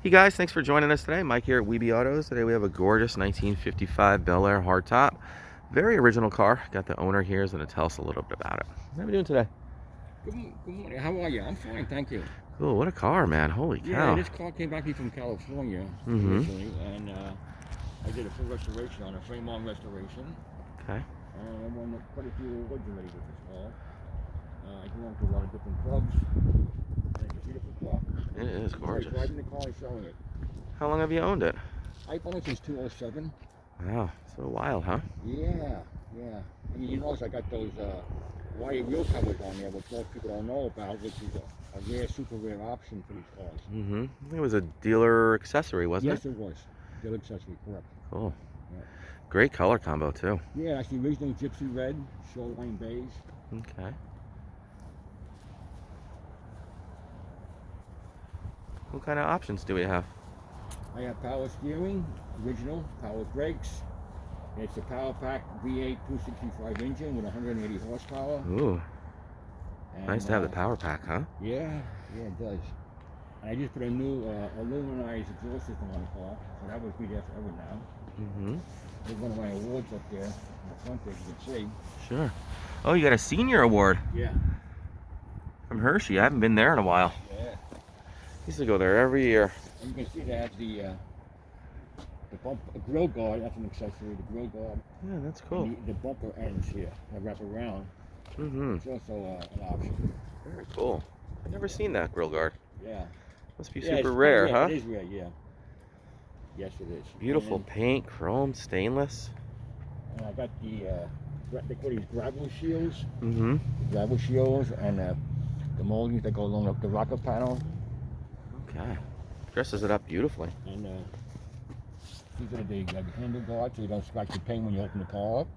Hey guys, thanks for joining us today. Mike here at WeBe Autos. Today we have a gorgeous 1955 Bel Air hardtop. Very original car. Got the owner here. He's going to tell us a little bit about it. How are we doing today? Good morning. How are you? I'm fine, thank you. Cool. What a car, man. Holy cow. Yeah, this car came back here from California originally, and I did a full restoration on a frame-on restoration. Okay. And I won quite a few awards already with this car. I belong to a lot of different clubs. And it's a beautiful car. It is gorgeous. I'm driving the car and showing it. How long have you owned it? I've owned it since 2007. Wow. So a while, huh? Yeah. I mean, you notice I got those wire wheel covers on there, which most people don't know about, which is a rare, super rare option for these cars. I think it was a dealer accessory, wasn't it? Yes, it was. Dealer accessory, correct. Cool. Yeah. Great color combo, too. Yeah, that's the original Gypsy red, Shoreline beige. Okay. What kind of options do we have? I have power steering, original, power brakes. It's a Power Pac V8 265 engine with 180 horsepower. Ooh. And, Nice to have the Power Pac, huh? Yeah, it does. And I just put a new Aluminized exhaust system on the car, so that would be there forever now. There's one of my awards up there in the front there, you can see. Sure. Oh, you got a senior award Yeah. from Hershey. I haven't been there in a while. Yeah. Used to go there every year. And you can see that the grill guard, that's an accessory, the grill guard. Yeah, that's cool. The bumper ends here, that wrap around. It's also an option. Very cool. I've never seen that grill guard. Yeah. Must be super rare, huh? It is rare, yeah. Yes, it is. Beautiful paint, chrome, stainless. And I got they call these gravel shields. Mm-hmm. Shields and the moldings that go along the rocker panel. Okay. Dresses it up beautifully. And these are the handle guards so you don't scratch the paint when you open the car up.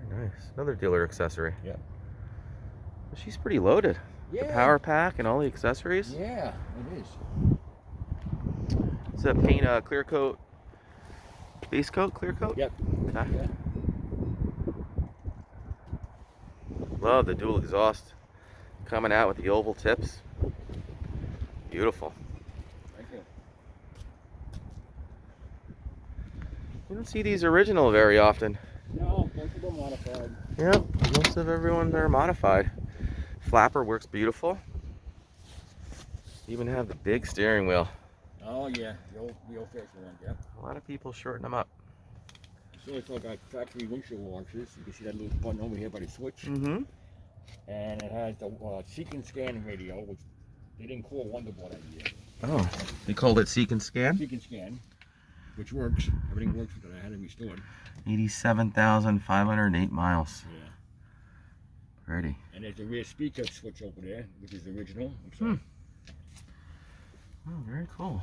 Very nice. Another dealer accessory. Yeah. Well, she's pretty loaded. Yeah. The Power Pac and all the accessories. Yeah, it is. It's a paint clear coat. Base coat, clear coat? Yep. Okay. Yeah. Love the dual exhaust coming out with the oval tips. Beautiful. Thank you. You don't see these original very often. No, most of them modified. Yep, most of everyone are modified. Flapper works beautiful. Even have the big steering wheel. Oh yeah, the old fashioned one, yeah. A lot of people shorten them up. So it's all got factory windshield washers. You can see that little button over here by the switch. And it has the seek and scan radio, which they didn't call Wonderboard that year. Oh, they called it Seek and Scan? Seek and scan, which works. Everything works with it. I had it restored. 87,508 miles. Yeah. Pretty. And there's a rear speaker switch over there, which is the original. Oh, very cool.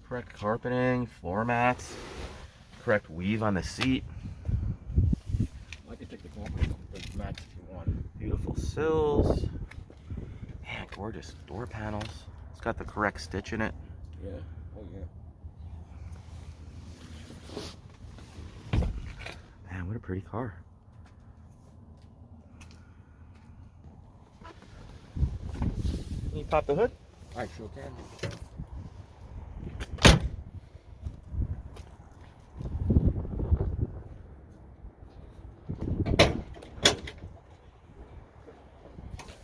Correct carpeting, floor mats, correct weave on the seat. I can take the carpet off the mats if you want. Beautiful sills. Man, gorgeous door panels. It's got the correct stitch in it. Yeah. Oh yeah. Man, what a pretty car. Can you pop the hood? I sure can.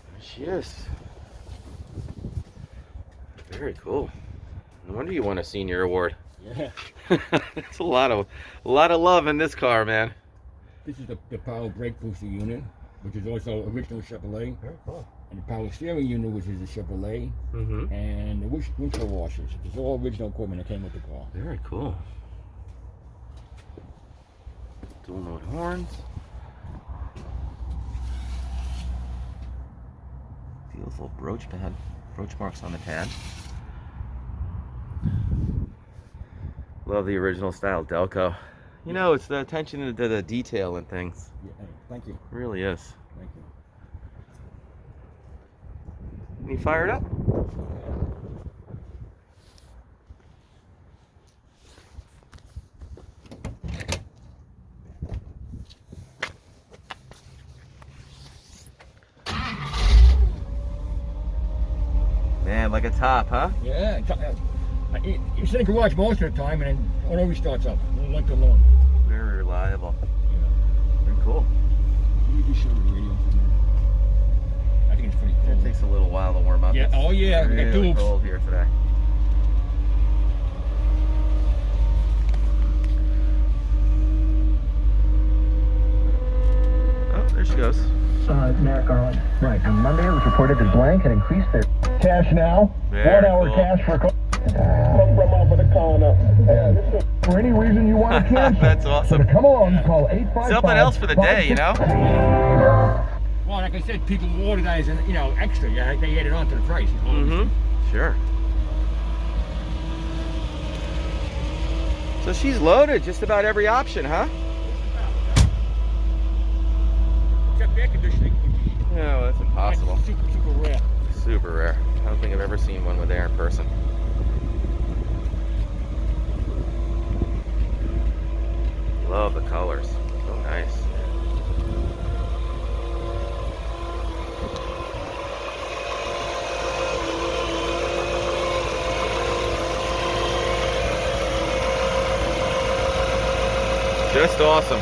There she is. Very cool. No wonder you won a senior award. Yeah. That's a lot of love in this car, man. This is the power brake booster unit, which is also original Chevrolet. Very cool. And the power steering unit, which is a Chevrolet. And the windshield washers. It's all original equipment that came with the car. Very cool. Dual note horns. Beautiful brooch pad. Brooch marks on the pad. Love the original style Delco. You know, it's the attention to the detail and things. Yeah, thank you. It really is. Thank you. Can you fire it up? like a top, huh? Yeah. It's in the garage most of the time, and then it always starts up. Length alone. Very reliable. Yeah. Very cool. Let me just show the radio for a minute. I think it's pretty cool. It takes a little while to warm up. Yeah. It's Oh yeah. We got really tubes. cold here today. Oh, there she goes. Merrick Garland. Right. On Monday, it was reported that Blank had increased their cash now. Very 1 hour cool. cash for a call. For any reason you want to cancel. That's awesome. So come along, call 855. Something else for the day, you know? Well, like I said, people order that as an, extra. Yeah, they add it on to the price. Mm-hmm. Sure. So she's loaded just about every option, huh? Except air conditioning. No, that's impossible. That's super rare. Super rare. I don't think I've ever seen one with air in person. Love the colors. So nice. Just awesome.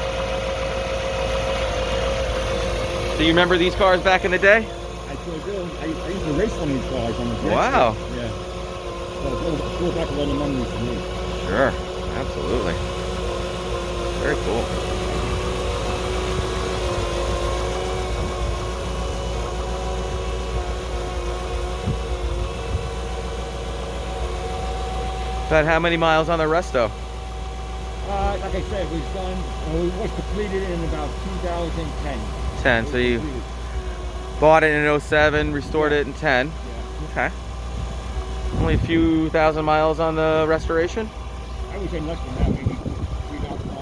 Do you remember these cars back in the day? I sure do. I used to race one of these cars on the jet. Wow. Yeah. So it goes back a lot of memories for me. Sure. Absolutely. Very cool. About how many miles on the resto? Like I said, it was completed in about 2010. 10. So you bought it in 07, restored it in 10. Yeah. Okay. Only a few thousand miles on the restoration? I would say less than that, maybe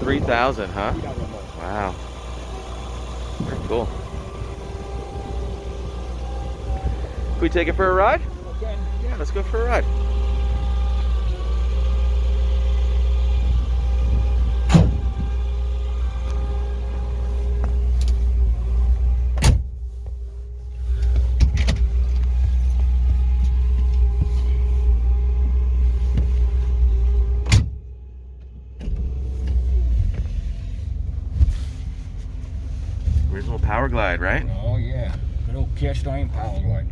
3,000. 3,000, huh? 3,000 miles. Wow. Very cool. Can we take it for a ride? Okay. Yeah, let's go for a ride. Original Powerglide, right? Oh yeah, good old cast iron Powerglide.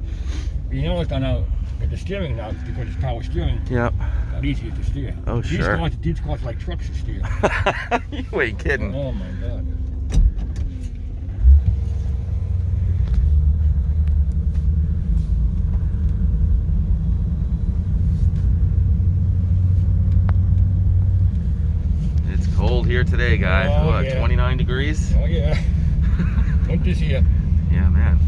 You notice I know at the steering now, because it's power steering, Yep. got easier to steer. Oh, sure. These cars are like trucks to steer. You ain't kidding. Oh my god. It's cold here today, guys. Oh, What, yeah. 29 degrees? Oh yeah. Winter's here. Yeah, man.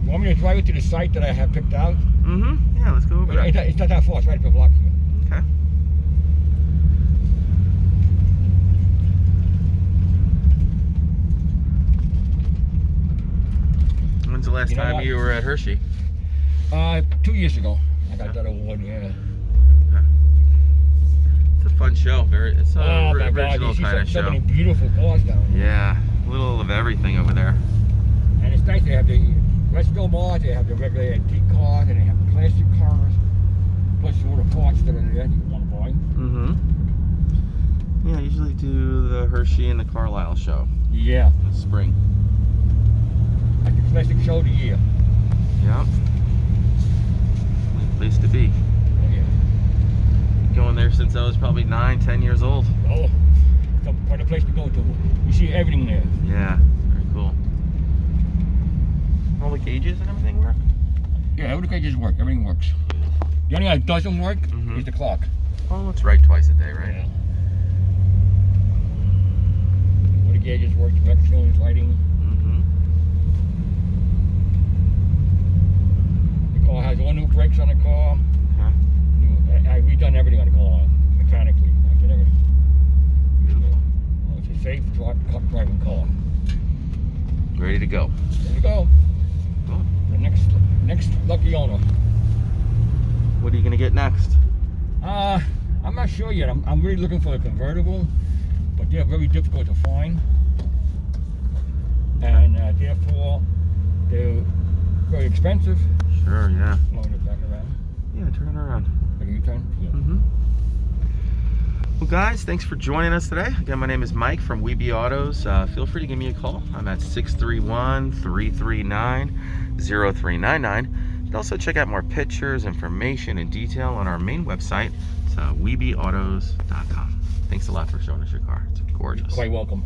You want me to drive it to the site that I have picked out? Mm-hmm. Yeah, let's go over there. It's not that far, it's right up the block here. Okay. When's the last You know time what? you were at Hershey? 2 years ago, I got that award, yeah. It's a fun show. It's Oh a my God, original you see kind of so show. many beautiful cars down here. Yeah, a little of everything over there. And it's nice, they have the resto bars, they have the regular antique cars, and they have the classic cars, plus all the parts that are there that you want to buy. Mm-hmm. Yeah, I usually do the Hershey and the Carlisle show Yeah, in the spring. like the classic show of the year. Yep. Only place to be. Oh yeah. Going there since I was probably 9, 10 years old. Oh, it's quite a place to go to. You see everything there. Yeah, very cool. All the gauges and everything work? Yeah, all the gauges work, everything works. The only thing that doesn't work Mhm. is the clock. Oh, it's right twice a day, right? Yeah. All the gauges work, directionals, lighting. Mm-hmm. The car has all new brakes on the car. Okay. I've redone everything on the car, mechanically. I did everything. Beautiful. It's a safe driving car. Ready to go. There you go. Cool. The next lucky owner. What are you gonna get next? I'm not sure yet. I'm really looking for a convertible, but they're very difficult to find, and therefore they're very expensive. Sure, yeah. Along the back around. Yeah, turn it around. Like a U-turn? Yeah. Well, guys, thanks for joining us today. Again, my name is Mike from WeBe Autos. Feel free to give me a call. I'm at 631-339-0399. You can also check out more pictures, information, and detail on our main website. It's webeautos.com. Thanks a lot for showing us your car. It's gorgeous. You're quite welcome.